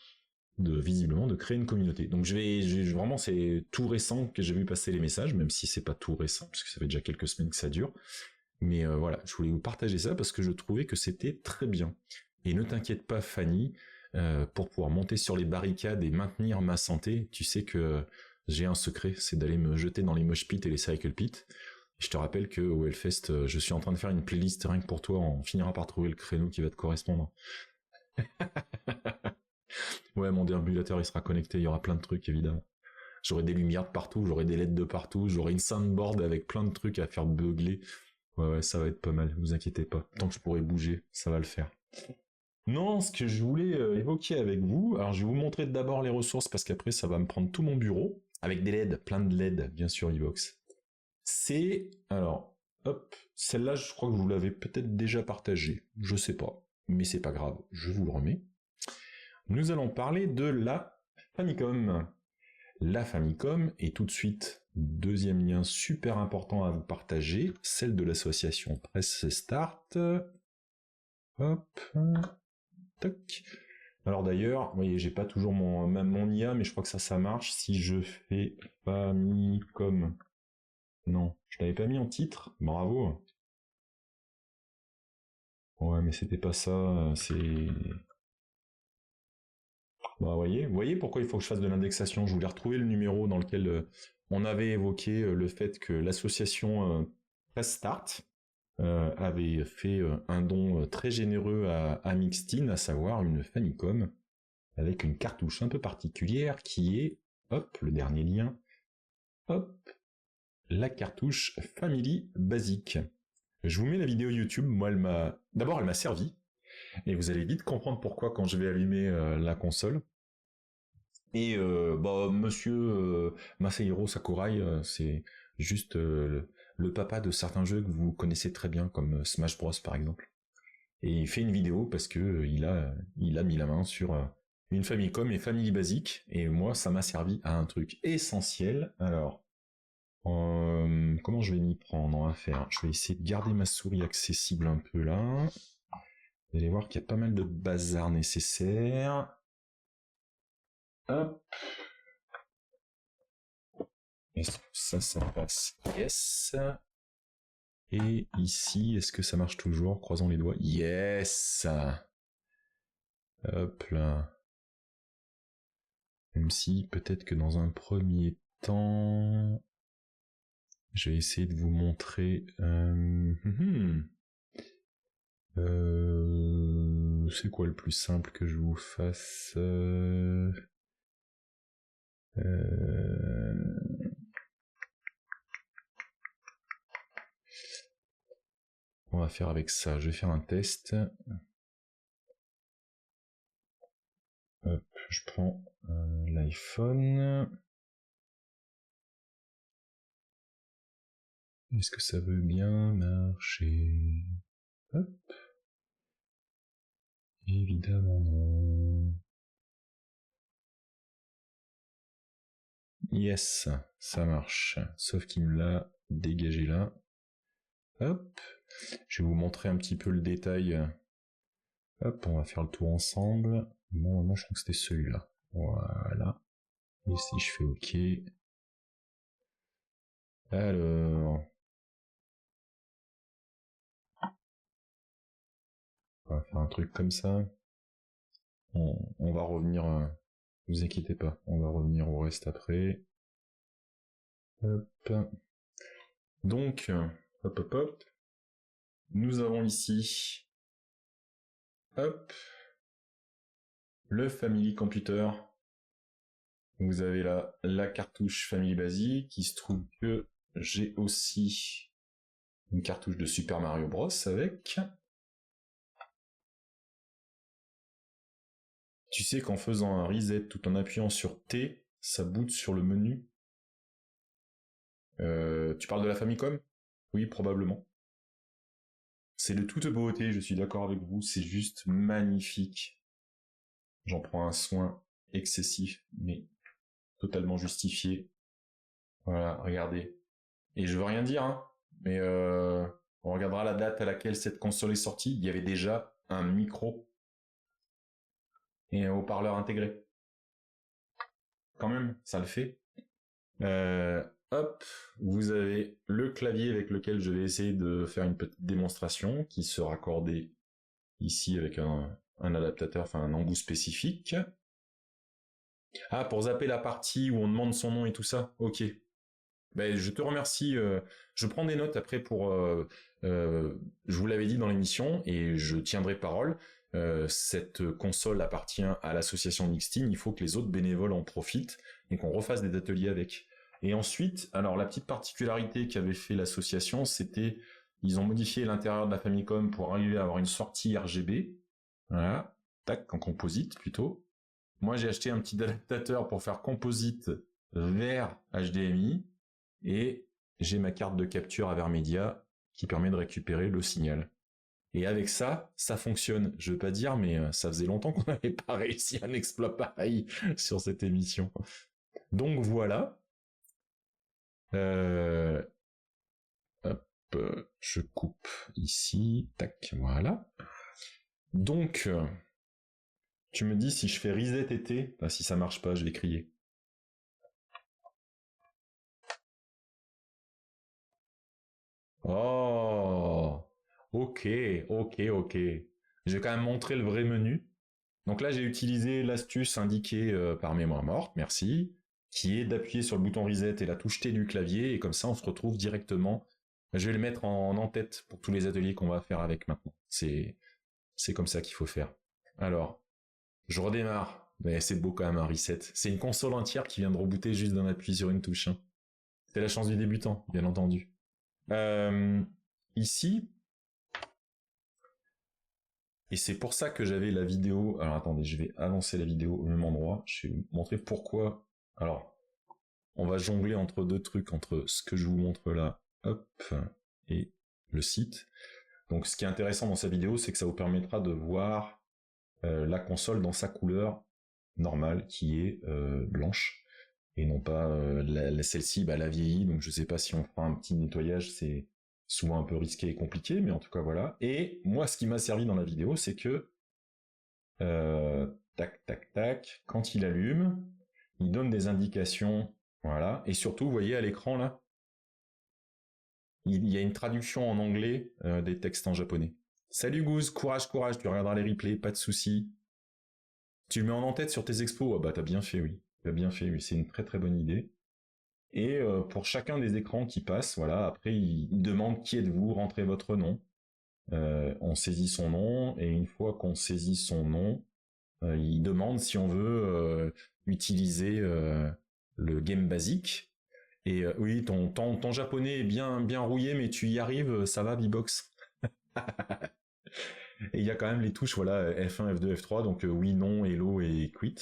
visiblement de créer une communauté. Donc vraiment c'est tout récent que j'ai vu passer les messages, même si c'est pas tout récent parce que ça fait déjà quelques semaines que ça dure. Mais voilà, je voulais vous partager ça parce que je trouvais que c'était très bien. Et ne t'inquiète pas, Fanny, pour pouvoir monter sur les barricades et maintenir ma santé, tu sais que j'ai un secret, c'est d'aller me jeter dans les mosh pits et les cycle pits. Je te rappelle que au Hellfest, je suis en train de faire une playlist rien que pour toi, on finira par trouver le créneau qui va te correspondre. Ouais, mon déambulateur, il sera connecté, il y aura plein de trucs, évidemment. J'aurai des lumières de partout, j'aurai des LED de partout, j'aurai une soundboard avec plein de trucs à faire beugler. Ouais, ça va être pas mal, vous inquiétez pas. Tant que je pourrai bouger, ça va le faire. Non, ce que je voulais évoquer avec vous, alors je vais vous montrer d'abord les ressources parce qu'après ça va me prendre tout mon bureau, avec des LED, plein de LED, bien sûr, Evox. C'est, alors, hop, celle-là je crois que vous l'avez peut-être déjà partagée, je sais pas, mais c'est pas grave, je vous le remets. Nous allons parler de la Famicom. la Famicom, et tout de suite, deuxième lien super important à vous partager, celle de l'association Press Start. Hop, toc. Alors d'ailleurs, vous voyez, j'ai pas toujours mon IA, mais je crois que ça marche. Si je fais Famicom, non, je l'avais pas mis en titre, bravo. Ouais, mais c'était pas ça, c'est... Bah, vous voyez pourquoi il faut que je fasse de l'indexation. Je voulais retrouver le numéro dans lequel on avait évoqué le fait que l'association Press Start avait fait un don très généreux à Mixtin, à savoir une Famicom avec une cartouche un peu particulière qui est, hop, le dernier lien, hop, la cartouche Family Basic. Je vous mets la vidéo YouTube. Moi, d'abord, elle m'a servi, et vous allez vite comprendre pourquoi quand je vais allumer la console. Et Monsieur Masahiro Sakurai, c'est juste le papa de certains jeux que vous connaissez très bien, comme Smash Bros par exemple. Et il fait une vidéo parce que il a mis la main sur une Famicom et Family Basic, et moi ça m'a servi à un truc essentiel. Alors, comment je vais m'y prendre? On va faire, je vais essayer de garder ma souris accessible un peu là. Vous allez voir qu'il y a pas mal de bazar nécessaire. Hop. Est-ce que ça passe? Yes. Et ici, est-ce que ça marche toujours? Croisons les doigts. Yes. Hop là. Même si, peut-être que dans un premier temps, je vais essayer de vous montrer... c'est quoi le plus simple que je vous fasse? On va faire avec ça. Je vais faire un test. Hop, je prends l'iPhone. Est-ce que ça veut bien marcher? Hop. Évidemment non. Yes, ça marche. Sauf qu'il me l'a dégagé là. Hop. Je vais vous montrer un petit peu le détail. Hop, on va faire le tour ensemble. Bon, moi je crois que c'était celui-là. Voilà. Et si je fais OK. Alors. On va faire un truc comme ça. On va revenir... vous inquiétez pas, on va revenir au reste après. Hop. Donc, hop. Nous avons ici, hop, le Family Computer. Vous avez là la cartouche Family Basic. Il se trouve que j'ai aussi une cartouche de Super Mario Bros avec. Tu sais qu'en faisant un reset tout en appuyant sur T, ça boot sur le menu. Tu parles de la Famicom? Oui, probablement. C'est de toute beauté, je suis d'accord avec vous, c'est juste magnifique. J'en prends un soin excessif, mais totalement justifié. Voilà, regardez. Et je veux rien dire, hein, mais on regardera la date à laquelle cette console est sortie, il y avait déjà un micro et un haut-parleur intégré. Quand même, ça le fait. Hop, vous avez le clavier avec lequel je vais essayer de faire une petite démonstration qui sera raccordé ici avec un adaptateur, enfin un embout spécifique. Ah, pour zapper la partie où on demande son nom et tout ça. Ok. Ben, je te remercie. Je prends des notes après pour... je vous l'avais dit dans l'émission et je tiendrai parole. Cette console appartient à l'association Mixtin. Il faut que les autres bénévoles en profitent et qu'on refasse des ateliers avec. Et ensuite, alors la petite particularité qu'avait fait l'association, c'était ils ont modifié l'intérieur de la Famicom pour arriver à avoir une sortie RGB. Voilà. Tac, en composite plutôt. Moi, j'ai acheté un petit adaptateur pour faire composite vers HDMI et j'ai ma carte de capture Avermedia qui permet de récupérer le signal. Et avec ça, ça fonctionne. Je veux pas dire, mais ça faisait longtemps qu'on n'avait pas réussi un exploit pareil sur cette émission. Donc voilà. Hop, je coupe ici. Tac, voilà. Donc, tu me dis si je fais reset été, bah, si ça marche pas, je vais crier. Oh, ok, ok. Je vais quand même montrer le vrai menu. Donc là, j'ai utilisé l'astuce indiquée par mémoire morte, merci, qui est d'appuyer sur le bouton reset et la touche T du clavier, et comme ça, on se retrouve directement. Je vais le mettre en tête pour tous les ateliers qu'on va faire avec maintenant. C'est comme ça qu'il faut faire. Alors, je redémarre. Mais c'est beau quand même un reset. C'est une console entière qui vient de rebooter juste d'en appuyer sur une touche. Hein. C'est la chance du débutant, bien entendu. Euh, ici, et c'est pour ça que j'avais la vidéo. Alors attendez, je vais avancer la vidéo au même endroit. Je vais vous montrer pourquoi. Alors, on va jongler entre deux trucs, entre ce que je vous montre là, hop, et le site. Donc ce qui est intéressant dans sa vidéo, c'est que ça vous permettra de voir la console dans sa couleur normale, qui est blanche, et non pas celle-ci, bah, la vieillie. Donc je sais pas si on fera un petit nettoyage, c'est souvent un peu risqué et compliqué, mais en tout cas voilà. Et moi, ce qui m'a servi dans la vidéo, c'est que tac, tac, tac, quand il allume, il donne des indications, voilà. Et surtout, vous voyez à l'écran là, il y a une traduction en anglais des textes en japonais. Salut Goose, courage, tu regarderas les replays, pas de soucis. Tu le mets en tête sur tes expos, ah bah t'as bien fait, oui. T'as bien fait, oui, c'est une très très bonne idée. Et pour chacun des écrans qui passent, voilà, après il demande qui êtes-vous, rentrez votre nom. On saisit son nom, et une fois qu'on saisit son nom, il demande si on veut utiliser le game basique. Et oui, ton japonais est bien rouillé, mais tu y arrives, ça va, B-Box. Et il y a quand même les touches, voilà, F1, F2, F3, donc oui, non, hello et quit.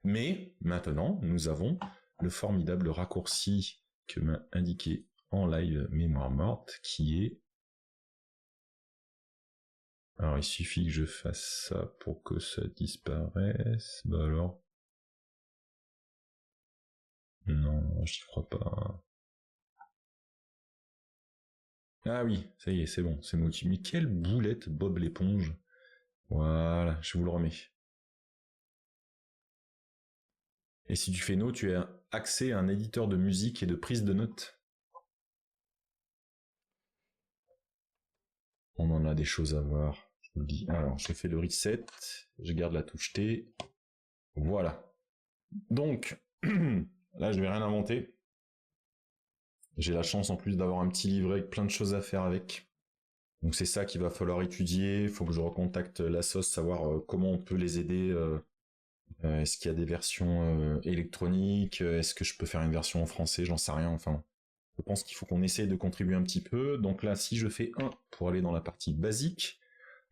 Mais maintenant, nous avons le formidable raccourci que m'a indiqué en live mémoire morte, qui est... Alors, il suffit que je fasse ça pour que ça disparaisse. Bah alors... Non, je crois pas. Ah oui, ça y est, c'est bon, c'est motivé. Mais quelle boulette Bob l'éponge. Voilà, je vous le remets. Et si tu fais no, tu as accès à un éditeur de musique et de prise de notes. On en a des choses à voir, je vous le dis. Alors, je fais le reset, je garde la touche T. Voilà. Donc, là, je vais rien inventer. J'ai la chance en plus d'avoir un petit livret avec plein de choses à faire avec. Donc c'est ça qu'il va falloir étudier. Il faut que je recontacte l'Assos, savoir comment on peut les aider. Est-ce qu'il y a des versions électroniques? Est-ce que je peux faire une version en français? J'en sais rien. Enfin, je pense qu'il faut qu'on essaye de contribuer un petit peu. Donc là, si je fais 1 pour aller dans la partie basique,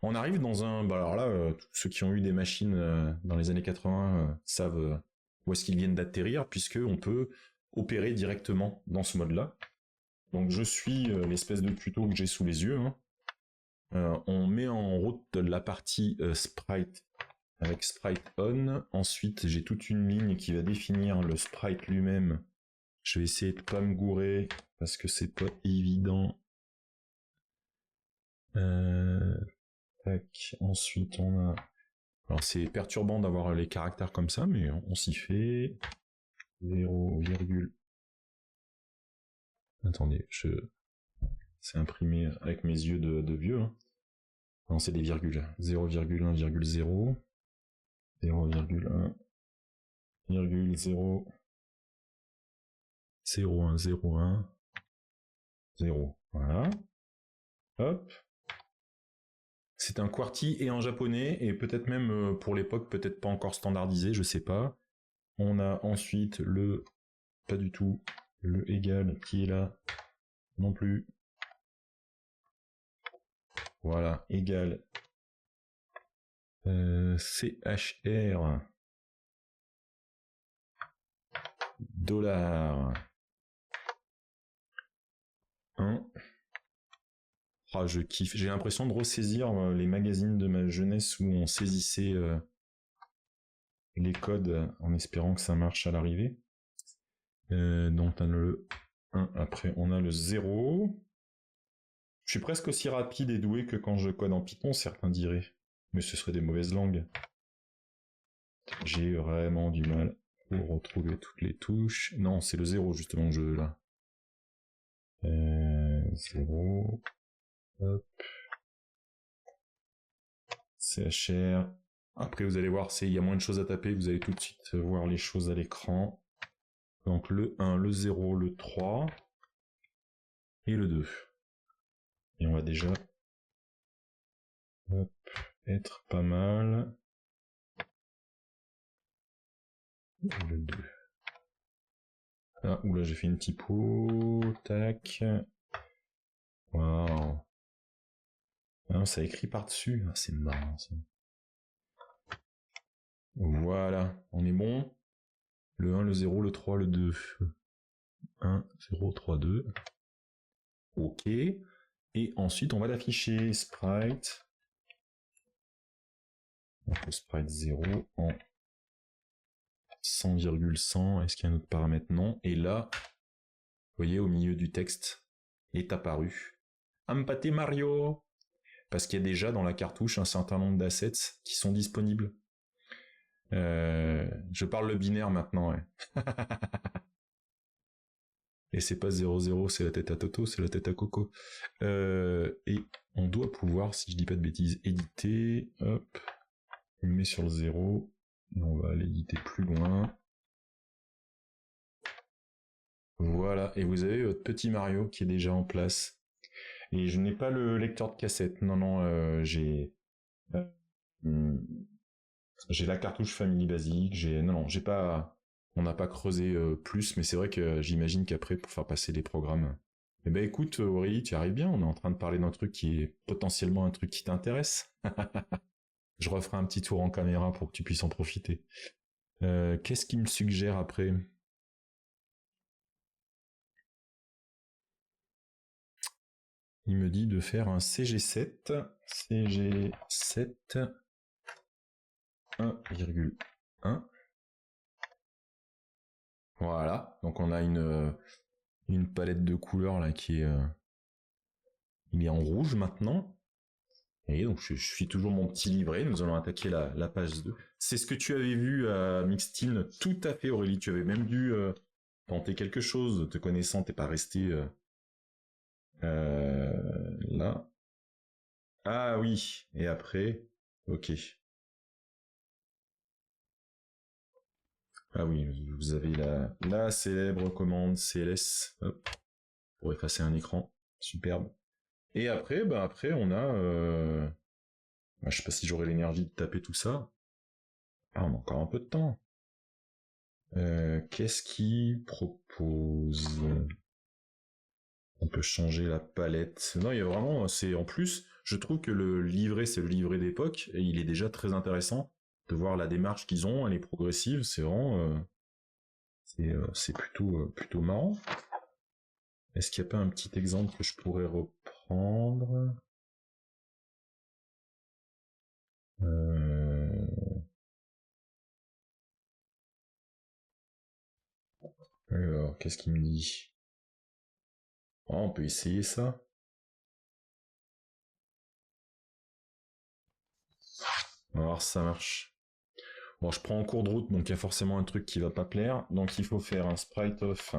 on arrive dans un... Bah alors là, tous ceux qui ont eu des machines dans les années 80 savent où est-ce qu'ils viennent d'atterrir, puisque on peut opérer directement dans ce mode-là. Donc je suis l'espèce de tuto que j'ai sous les yeux. Hein. On met en route la partie sprite avec sprite on. Ensuite, j'ai toute une ligne qui va définir le sprite lui-même. Je vais essayer de pas me gourer parce que c'est pas évident. Tac. Ensuite, on a... Alors, c'est perturbant d'avoir les caractères comme ça, mais on s'y fait. 0, attendez, c'est imprimé avec mes yeux de vieux. Hein. Non, c'est des virgules. 0,1,0, 0,1, 0, 0,1, 0. Voilà. Hop. C'est un QWERTY et en japonais, et peut-être même pour l'époque, peut-être pas encore standardisé, je sais pas. On a ensuite le... Pas du tout. Le égal qui est là. Non plus. Voilà, égal. CHR. $. 1. Ah, je kiffe. J'ai l'impression de ressaisir les magazines de ma jeunesse où on saisissait les codes en espérant que ça marche à l'arrivée. Donc on a le 1, après on a le 0. Je suis presque aussi rapide et doué que quand je code en Python, certains diraient. Mais ce serait des mauvaises langues. J'ai vraiment du mal pour retrouver toutes les touches. Non, c'est le 0 justement que je veux là. 0. Hop. CHR. Après vous allez voir, il y a moins de choses à taper, vous allez tout de suite voir les choses à l'écran. Donc le 1, le 0, le 3 et le 2. Et on va déjà être pas mal. Le 2. Ah, oula, j'ai fait une typo. Tac. Waouh. Ah, ça écrit par-dessus. Ah, c'est marrant ça. Voilà, on est bon. Le 1, le 0, le 3, le 2. 1, 0, 3, 2. Ok. Et ensuite, on va l'afficher. Sprite. Donc, le sprite 0 en 100,100. Est-ce qu'il y a un autre paramètre? Non. Et là, vous voyez, au milieu du texte, est apparu Ampate Mario. Parce qu'il y a déjà dans la cartouche un certain nombre d'assets qui sont disponibles. Je parle le binaire maintenant, ouais. Et c'est pas 0,0, c'est la tête à Toto, c'est la tête à Coco. Et on doit pouvoir, si je dis pas de bêtises, éditer. Hop. On le met sur le 0. Et on va l'éditer plus loin. Voilà. Et vous avez votre petit Mario qui est déjà en place. Et je n'ai pas le lecteur de cassette. Non, j'ai la cartouche Family basique. J'ai pas. On n'a pas creusé plus, mais c'est vrai que j'imagine qu'après, pour faire passer les programmes. Eh ben écoute, Aurélie, tu arrives bien. On est en train de parler d'un truc qui est potentiellement un truc qui t'intéresse. Je referai un petit tour en caméra pour que tu puisses en profiter. Qu'est-ce qu'il me suggère après? Il me dit de faire un CG7. CG7 1,1. Voilà. Donc on a une palette de couleurs là qui est... il est en rouge maintenant. Et donc je suis toujours mon petit livret. Nous allons attaquer la page 2. C'est ce que tu avais vu à Mixtin. Tout à fait, Aurélie. Tu avais même dû tenter quelque chose. Te connaissant, t'es pas resté là. Ah oui. Et après, ok. Ah oui, vous avez la célèbre commande CLS, hop, pour effacer un écran. Superbe. Et après, on a... je sais pas si j'aurai l'énergie de taper tout ça. Ah, on a encore un peu de temps. Qu'est-ce qu'il propose? On peut changer la palette. Non, il y a vraiment... En plus, je trouve que le livret, c'est le livret d'époque, et il est déjà très intéressant de voir la démarche qu'ils ont, elle est progressive, c'est vraiment... c'est plutôt marrant. Est-ce qu'il n'y a pas un petit exemple que je pourrais reprendre? Alors, qu'est-ce qu'il me dit? Oh, on peut essayer ça. On va voir si ça marche. Bon, je prends en cours de route, donc il y a forcément un truc qui va pas plaire. Donc il faut faire un sprite off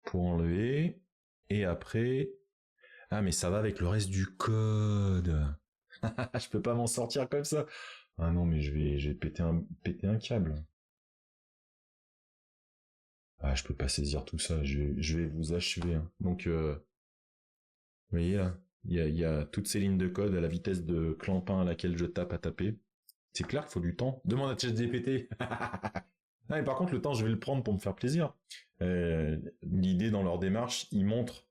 pour enlever. Et après... Ah, mais ça va avec le reste du code. Je peux pas m'en sortir comme ça. Ah non, mais je vais péter un câble. Ah, je peux pas saisir tout ça. Je vais vous achever. Hein. Donc, vous voyez là, il y a toutes ces lignes de code à la vitesse de clampin à laquelle je tape à taper. C'est clair qu'il faut du temps. Demande à ChatGPT. Ah, mais par contre, le temps, je vais le prendre pour me faire plaisir. L'idée dans leur démarche, ils montrent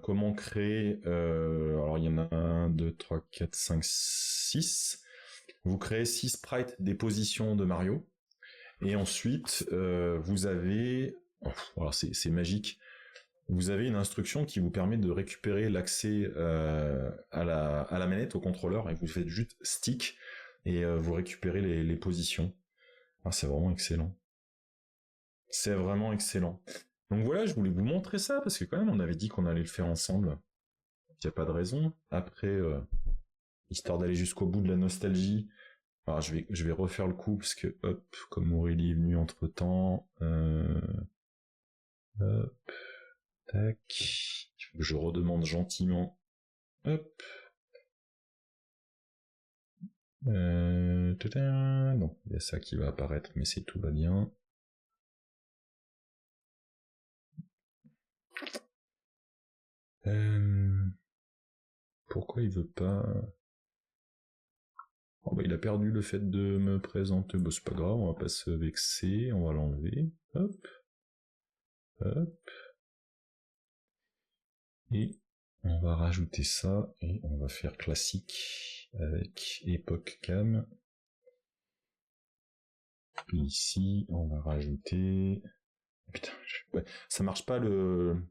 comment créer... alors, il y en a 1, 2, 3, 4, 5, 6. Vous créez 6 sprites des positions de Mario. Et ensuite, vous avez... alors, c'est magique. Vous avez une instruction qui vous permet de récupérer l'accès à la manette, au contrôleur, et vous faites juste stick, et vous récupérez les positions. Ah, c'est vraiment excellent. C'est vraiment excellent. Donc voilà, je voulais vous montrer ça parce que quand même, on avait dit qu'on allait le faire ensemble. Il n'y a pas de raison. Après, histoire d'aller jusqu'au bout de la nostalgie, alors je vais refaire le coup parce que hop, comme Aurélie est venue entre temps, hop, tac, il faut que je redemande gentiment, hop, non, il y a ça qui va apparaître, mais c'est tout va bien. Pourquoi il veut pas? Oh bah, il a perdu le fait de me présenter. Bah, c'est pas grave, on va pas se vexer, on va l'enlever. Hop, hop. Et on va rajouter ça et on va faire classique avec époque cam. Et ici, on va rajouter. Putain, ouais, ça marche pas le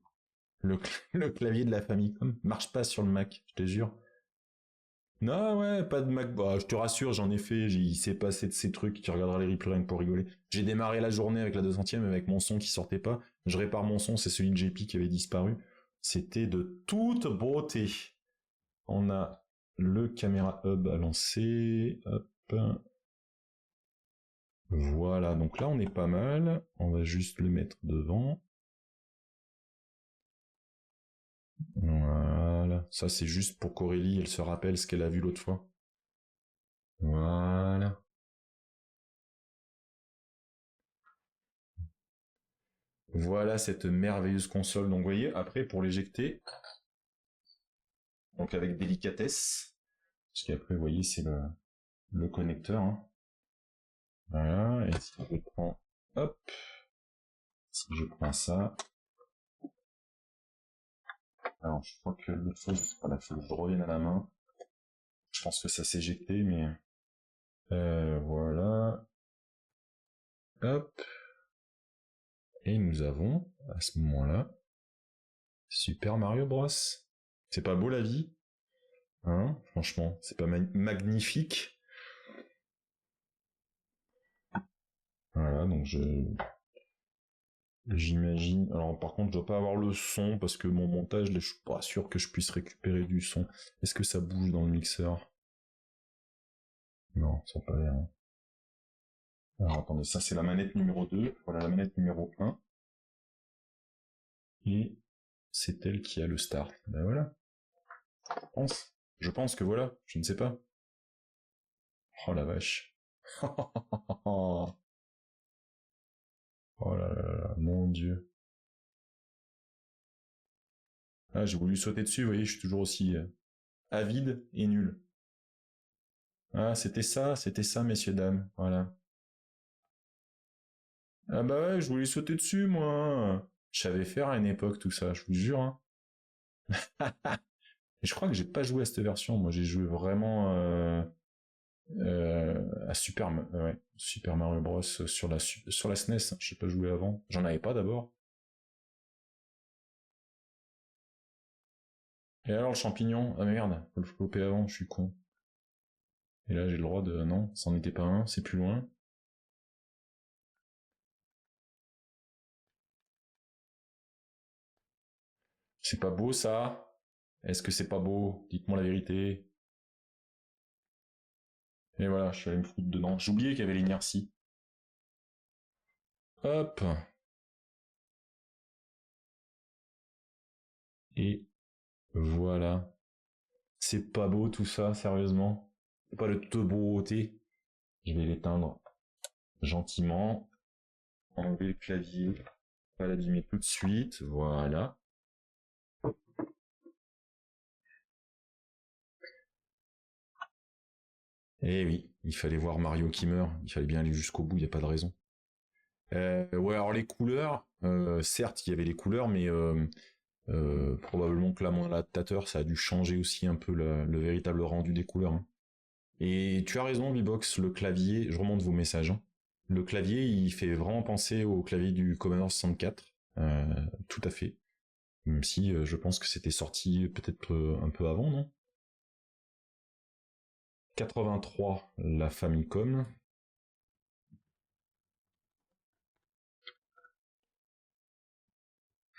clavier de la Famicom. Marche pas sur le Mac, je te jure. Non, ouais, pas de Mac. Bah, je te rassure, j'en ai fait. Il s'est passé de ces trucs. Tu regarderas les replays rien que pour rigoler. J'ai démarré la journée avec la 200e avec mon son qui sortait pas. Je répare mon son, c'est celui de JP qui avait disparu. C'était de toute beauté. On a le caméra hub à lancer. Hop. Voilà, donc là on est pas mal. On va juste le mettre devant. Voilà. Ça c'est juste pour qu'Aurélie elle se rappelle ce qu'elle a vu l'autre fois. Voilà. Voilà cette merveilleuse console. Donc vous voyez, après pour l'éjecter, donc avec délicatesse, parce qu'après vous voyez c'est le connecteur. Hein. Voilà, et si je prends, hop, si je prends ça, alors je crois que l'autre fois, voilà, faut que je revienne à la main. Je pense que ça s'est éjecté, mais voilà, hop, et nous avons à ce moment-là Super Mario Bros. C'est pas beau la vie, hein? Franchement, c'est pas magnifique. Voilà, donc j'imagine. Alors par contre, je dois pas avoir le son parce que mon montage, je suis pas sûr que je puisse récupérer du son. Est-ce que ça bouge dans le mixeur? Non, ça n'a pas l'air. Alors attendez, ça c'est la manette numéro 2. Voilà la manette numéro 1. Et c'est elle qui a le start. Ben voilà. Je pense. Je pense que voilà. Je ne sais pas. Oh la vache. Oh là là là, mon dieu. Ah, j'ai voulu sauter dessus, vous voyez, je suis toujours aussi avide et nul. Ah, c'était ça, messieurs, dames. Voilà. Ah bah ouais, je voulais sauter dessus, moi. Je savais faire à une époque tout ça, je vous jure. Hein. Et je crois que j'ai pas joué à cette version. Moi, j'ai joué vraiment à Super Mario Bros sur la SNES. Je sais pas jouer avant. J'en avais pas d'abord. Et alors le champignon, ah merde, faut le flopper avant, je suis con. Et là j'ai le droit de non, c'en était pas un, c'est plus loin. C'est pas beau ça? Est-ce que c'est pas beau? Dites-moi la vérité. Et voilà, je suis allé me foutre dedans. J'ai oublié qu'il y avait l'inertie. Hop. Et voilà. C'est pas beau tout ça, sérieusement. C'est pas de toute beauté. Je vais l'éteindre gentiment. Enlever le clavier. Pas l'abîmer tout de suite. Voilà. Eh oui, il fallait voir Mario qui meurt. Il fallait bien aller jusqu'au bout, il n'y a pas de raison. Ouais, alors les couleurs, certes, il y avait les couleurs, mais probablement que là, mon adaptateur, ça a dû changer aussi un peu le véritable rendu des couleurs. Hein. Et tu as raison, V-Box, le clavier, je remonte vos messages. Hein. Le clavier, il fait vraiment penser au clavier du Commodore 64, tout à fait. Même si je pense que c'était sorti peut-être un peu avant, non? 83, la Famicom.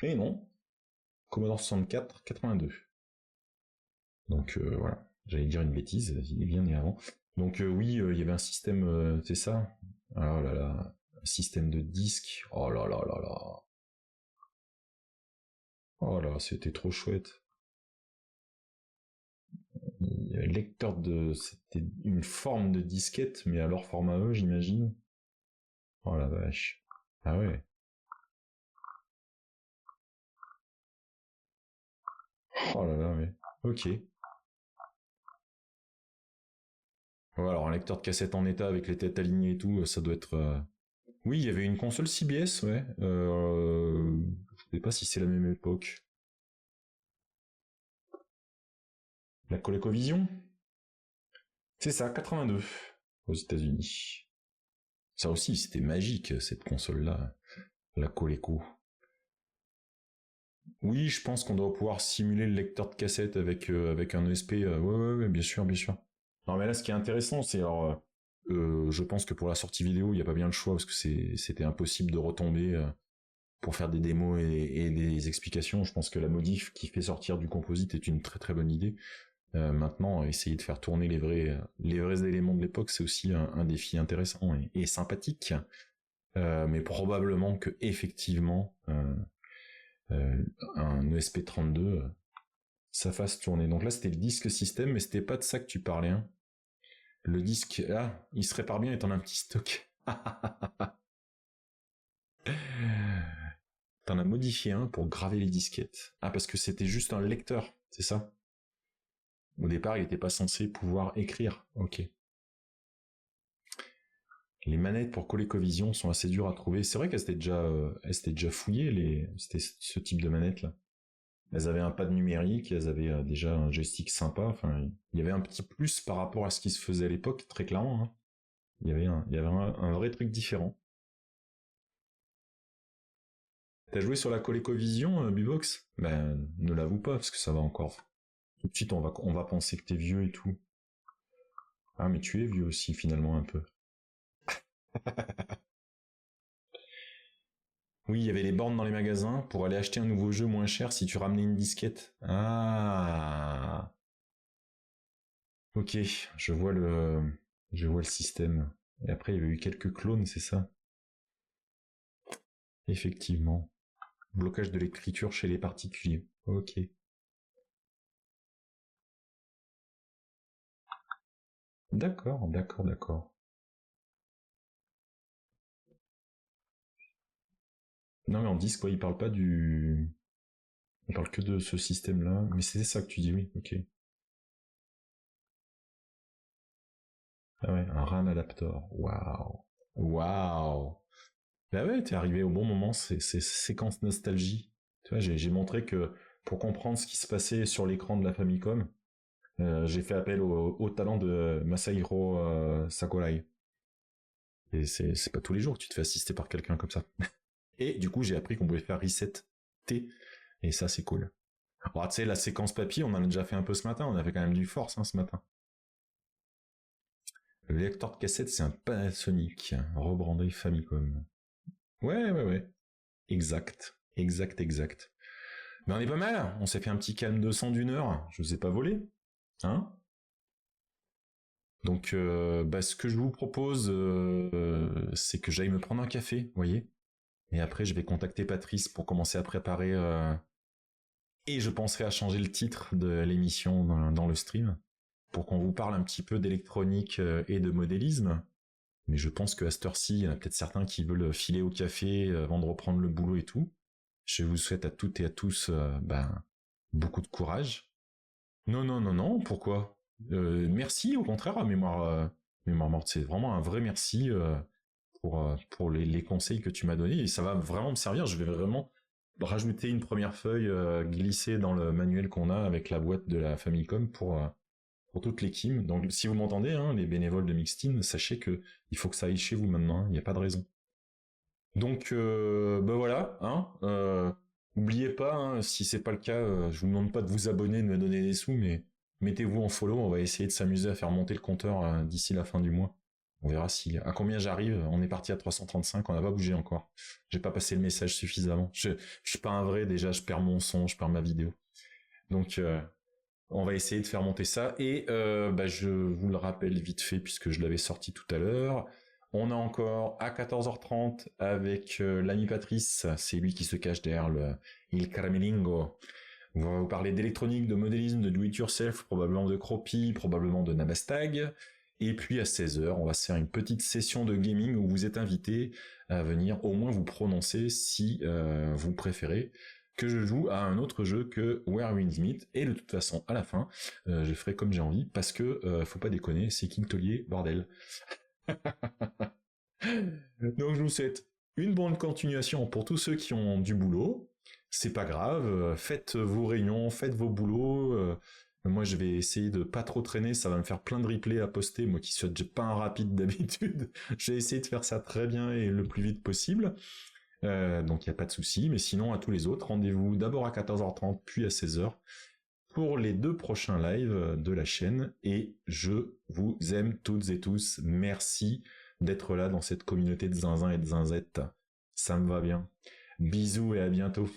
Et non, Commodore 64, 82. Donc voilà, j'allais dire une bêtise, il est bien né avant. Donc oui, il y avait un système, c'est ça. Oh là là, un système de disque. Oh là là là là. Oh là, c'était trop chouette. Lecteur de, c'était une forme de disquette, mais à leur format E, j'imagine. Oh la vache. Ah ouais. Oh là là, mais. Ok. Ouais, alors un lecteur de cassette en état avec les têtes alignées et tout, ça doit être. Oui, il y avait une console CBS, ouais. Je sais pas si c'est la même époque. La ColecoVision. C'est ça, 82 aux États-Unis. Ça aussi, c'était magique cette console-là, la Coleco. Oui, je pense qu'on doit pouvoir simuler le lecteur de cassette avec un ESP. Ouais, bien sûr, bien sûr. Non, mais là, ce qui est intéressant, c'est alors, je pense que pour la sortie vidéo, il n'y a pas bien le choix parce que c'était impossible de retomber pour faire des démos et des explications. Je pense que la modif qui fait sortir du composite est une très très bonne idée. Maintenant, essayer de faire tourner les vrais éléments de l'époque, c'est aussi un défi intéressant et sympathique. Mais probablement que effectivement, un ESP32, ça fasse tourner. Donc là, c'était le disque système, mais c'était pas de ça que tu parlais. Hein. Le disque, il se répare bien étant un petit stock. T'en as modifié un pour graver les disquettes. Ah, parce que c'était juste un lecteur, c'est ça? Au départ, il n'était pas censé pouvoir écrire. Ok. Les manettes pour ColecoVision sont assez dures à trouver. C'est vrai elles étaient déjà fouillées, c'était ce type de manettes là. Elles avaient un pad numérique, elles avaient déjà un joystick sympa. Enfin, il y avait un petit plus par rapport à ce qui se faisait à l'époque, très clairement. Hein. Il y avait un vrai truc différent. T'as joué sur la ColecoVision, Bubox? Ben, ne l'avoue pas, parce que ça va encore. Tout de suite, on va penser que t'es vieux et tout. Ah, mais tu es vieux aussi, finalement, un peu. Oui, il y avait les bornes dans les magasins pour aller acheter un nouveau jeu moins cher si tu ramenais une disquette. Ah, ok, je vois le système. Et après, il y avait eu quelques clones, c'est ça? Effectivement. Blocage de l'écriture chez les particuliers. Ok. D'accord, d'accord, d'accord. Non, mais en disque, quoi, il parle pas du... Il parle que de ce système-là. Mais c'est ça que tu dis, oui, ok. Ah ouais, un RAM adaptor. Waouh. Waouh. Bah ouais, t'es arrivé au bon moment, c'est séquence nostalgie. Tu vois, j'ai montré que pour comprendre ce qui se passait sur l'écran de la Famicom, j'ai fait appel au talent de Masahiro Sakurai. Et c'est pas tous les jours que tu te fais assister par quelqu'un comme ça. Et du coup, j'ai appris qu'on pouvait faire reset T. Et ça, c'est cool. Bon, tu sais, la séquence papier, on en a déjà fait un peu ce matin. On a fait quand même du force hein, ce matin. Le lecteur de cassette, c'est un Panasonic, rebrandé Famicom. Ouais. Exact. Exact, exact. Mais on est pas mal. On s'est fait un petit calme de 100 d'une heure. Je vous ai pas volé. Hein? Donc, ce que je vous propose, c'est que j'aille me prendre un café, vous voyez. Et après, je vais contacter Patrice pour commencer à préparer. Et je penserai à changer le titre de l'émission dans le stream pour qu'on vous parle un petit peu d'électronique et de modélisme. Mais je pense qu'à cette heure-ci, il y en a peut-être certains qui veulent filer au café avant de reprendre le boulot et tout. Je vous souhaite à toutes et à tous beaucoup de courage. Non, pourquoi Merci, au contraire, à mémoire morte. C'est vraiment un vrai merci pour les conseils que tu m'as donnés. Et ça va vraiment me servir. Je vais vraiment rajouter une première feuille glissée dans le manuel qu'on a avec la boîte de la Famicom pour toute l'équipe. Donc, si vous m'entendez, hein, les bénévoles de Mixteam, sachez que il faut que ça aille chez vous maintenant. Hein, il n'y a pas de raison. Donc, voilà. Hein, oubliez pas, hein, si c'est pas le cas, je vous demande pas de vous abonner, de me donner des sous, mais mettez-vous en follow. On va essayer de s'amuser à faire monter le compteur d'ici la fin du mois. On verra si à combien j'arrive. On est parti à 335, on n'a pas bougé encore. J'ai pas passé le message suffisamment. Je suis pas un vrai déjà, je perds mon son, je perds ma vidéo. Donc on va essayer de faire monter ça. Et je vous le rappelle vite fait puisque je l'avais sorti tout à l'heure. On a encore à 14h30 avec l'ami Patrice, c'est lui qui se cache derrière il Caramelingo. On va vous parler d'électronique, de modélisme, de do-it-yourself, probablement de Cropi, probablement de Nabastag. Et puis à 16h, on va se faire une petite session de gaming où vous êtes invité à venir au moins vous prononcer si vous préférez que je joue à un autre jeu que Where Winds Meet. Et de toute façon, à la fin, je ferai comme j'ai envie parce que faut pas déconner, c'est King Tolier, bordel. Donc je vous souhaite une bonne continuation pour tous ceux qui ont du boulot. C'est pas grave, faites vos réunions, faites vos boulots. Moi je vais essayer de pas trop traîner, ça va me faire plein de replays à poster, moi qui suis déjà pas un rapide d'habitude. Je vais essayer de faire ça très bien et le plus vite possible. Donc il n'y a pas de souci, mais sinon à tous les autres, rendez-vous d'abord à 14h30 puis à 16h pour les 2 prochains lives de la chaîne. Et je vous aime toutes et tous. Merci d'être là dans cette communauté de zinzin et de zinzette. Ça me va bien. Bisous et à bientôt.